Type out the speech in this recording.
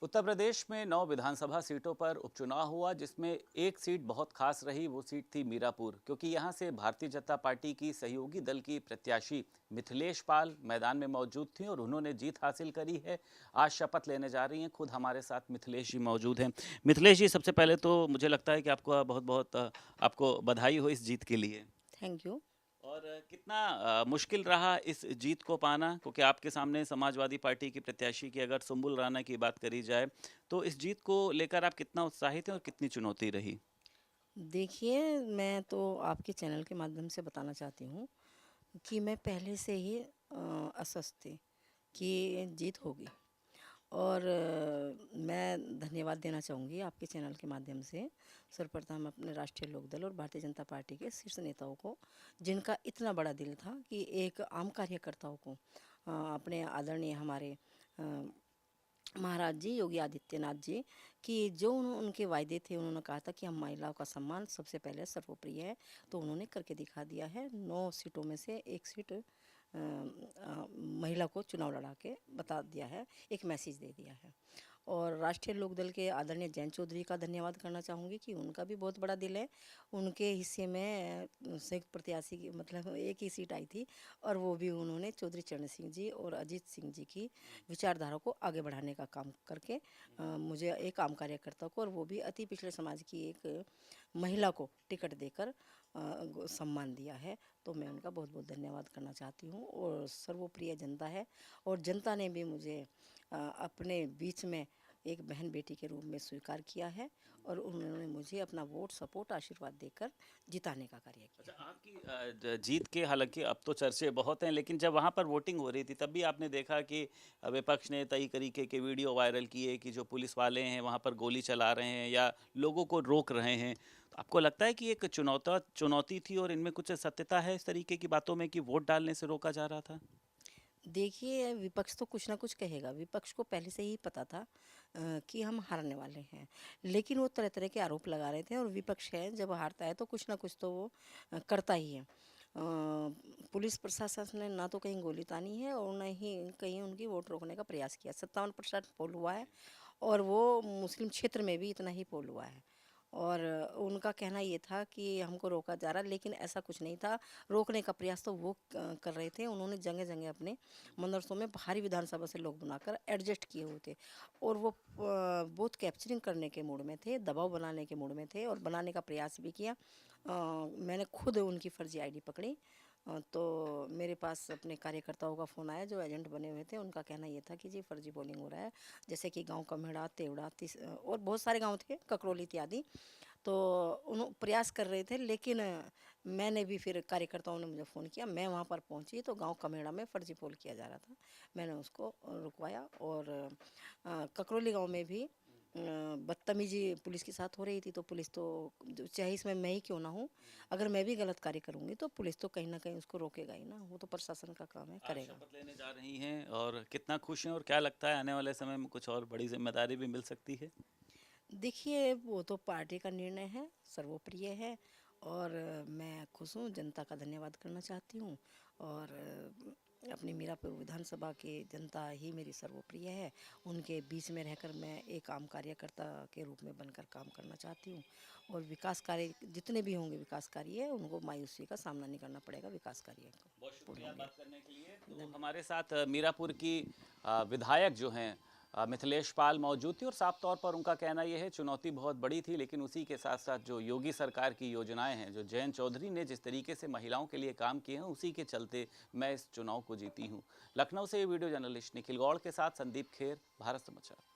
उत्तर प्रदेश में 9 विधानसभा सीटों पर उपचुनाव हुआ, जिसमें एक सीट बहुत खास रही। वो सीट थी मीरापुर, क्योंकि यहां से भारतीय जनता पार्टी की सहयोगी दल की प्रत्याशी मिथिलेश पाल मैदान में मौजूद थी और उन्होंने जीत हासिल करी है। आज शपथ लेने जा रही हैं। खुद हमारे साथ मिथिलेश जी मौजूद हैं। मिथिलेश जी, सबसे पहले तो मुझे लगता है कि आपको बहुत बहुत आपको बधाई हो इस जीत के लिए। Thank you. और कितना मुश्किल रहा इस जीत को पाना, क्योंकि आपके सामने समाजवादी पार्टी की प्रत्याशी की अगर सुंबुल राणा की बात करी जाए, तो इस जीत को लेकर आप कितना उत्साहित हैं और कितनी चुनौती रही? देखिए, मैं तो आपके चैनल के माध्यम से बताना चाहती हूँ कि मैं पहले से ही अस्वस्थ थी कि जीत होगी। और मैं धन्यवाद देना चाहूँगी आपके चैनल के माध्यम से सर्वप्रथम अपने राष्ट्रीय लोकदल और भारतीय जनता पार्टी के शीर्ष नेताओं को, जिनका इतना बड़ा दिल था कि एक आम कार्यकर्ताओं को अपने आदरणीय हमारे अ, महाराज जी योगी आदित्यनाथ जी कि जो उनके वायदे थे, उन्होंने कहा था कि हम महिलाओं का सम्मान सबसे पहले सर्वोपरि है, तो उन्होंने करके दिखा दिया है। 9 सीटों में से एक सीट महिला को चुनाव लड़ा के बता दिया है, एक मैसेज दे दिया है। और राष्ट्रीय लोकदल के आदरणीय जयंत चौधरी का धन्यवाद करना चाहूँगी कि उनका भी बहुत बड़ा दिल है। उनके हिस्से में संयुक्त प्रत्याशी की मतलब एक ही सीट आई थी, और वो भी उन्होंने चौधरी चरण सिंह जी और अजीत सिंह जी की विचारधारा को आगे बढ़ाने का काम करके मुझे एक आम कार्यकर्ता को, और वो भी अति पिछड़े समाज की एक महिला को टिकट देकर सम्मान दिया है। तो मैं उनका बहुत बहुत धन्यवाद करना चाहती हूँ। और सर्वप्रिय जनता है, और जनता ने भी मुझे अपने बीच में एक बहन बेटी के रूप में स्वीकार किया है, और उन्होंने मुझे अपना वोट सपोर्ट आशीर्वाद देकर जिताने का कार्य अच्छा, किया है। आपकी जीत के हालांकि अब तो चर्चे बहुत हैं, लेकिन जब वहां पर वोटिंग हो रही थी तब भी आपने देखा कि विपक्ष ने कई तरीके के वीडियो वायरल किए कि जो पुलिस वाले हैं वहां पर गोली चला रहे हैं या लोगों को रोक रहे हैं। तो आपको लगता है कि एक चुनौती थी और इनमें कुछ सत्यता है इस तरीके की बातों में कि वोट डालने से रोका जा रहा था? देखिए, विपक्ष तो कुछ ना कुछ कहेगा। विपक्ष को पहले से ही पता था कि हम हारने वाले हैं, लेकिन वो तरह तरह के आरोप लगा रहे थे। और विपक्ष है, जब हारता है तो कुछ ना कुछ तो वो करता ही है। पुलिस प्रशासन ने ना तो कहीं गोली तानी है और न ही कहीं उनकी वोट रोकने का प्रयास किया। 57% पोल हुआ है, और वो मुस्लिम क्षेत्र में भी इतना ही पोल हुआ है। और उनका कहना ये था कि हमको रोका जा रहा, लेकिन ऐसा कुछ नहीं था। रोकने का प्रयास तो वो कर रहे थे। उन्होंने जगह जगह अपने मदरसों में भारी विधानसभा से लोग बुलाकर एडजस्ट किए हुए थे, और वो बूथ कैप्चरिंग करने के मूड में थे, दबाव बनाने के मूड में थे, और बनाने का प्रयास भी किया। मैंने खुद उनकी फर्जी आईडी पकड़ी। तो मेरे पास अपने कार्यकर्ताओं का फ़ोन आया जो एजेंट बने हुए थे। उनका कहना ये था कि जी फर्जी पोलिंग हो रहा है, जैसे कि गांव कमेड़ा, तेवड़ा, और बहुत सारे गांव थे, ककरोली इत्यादि। तो उन्हों प्रयास कर रहे थे, लेकिन मैंने भी फिर कार्यकर्ताओं ने मुझे फ़ोन किया। मैं वहाँ पर पहुँची तो गांव कमेड़ा में फर्जी पोल किया जा रहा था। मैंने उसको रुकवाया। और ककरोली गांव में भी बदतमीजी पुलिस के साथ हो रही थी। तो पुलिस तो चाहे इसमें मैं ही क्यों ना हूँ, अगर मैं भी गलत कार्य करूँगी तो पुलिस तो कहीं ना कहीं उसको रोकेगा ही ना। वो तो प्रशासन का काम है, आज करेगा। शपथ लेने जा रही हैं और कितना खुश हैं, और क्या लगता है आने वाले समय में कुछ और बड़ी जिम्मेदारी भी मिल सकती है? देखिए, वो तो पार्टी का निर्णय है, सर्वप्रिय है। और मैं खुश हूँ, जनता का धन्यवाद करना चाहती हूँ। और अपनी मीरापुर विधानसभा की जनता ही मेरी सर्वप्रिय है। उनके बीच में रहकर मैं एक आम कार्यकर्ता के रूप में बनकर काम करना चाहती हूँ। और विकास कार्य जितने भी होंगे, विकास कार्य उनको मायूसी का सामना नहीं करना पड़ेगा, विकास कार्य बहुत पूर्ण शुक्रिया होंगे। बात करने के लिए। तो धन्यवाद। हमारे साथ मीरापुर की विधायक जो हैं मिथिलेश पाल मौजूद थी, और साफ तौर पर उनका कहना यह है चुनौती बहुत बड़ी थी, लेकिन उसी के साथ साथ जो योगी सरकार की योजनाएं हैं, जो जयंत चौधरी ने जिस तरीके से महिलाओं के लिए काम किए हैं, उसी के चलते मैं इस चुनाव को जीती हूँ। लखनऊ से ये वीडियो जर्नलिस्ट निखिल गौड़ के साथ संदीप खेर, भारत समाचार।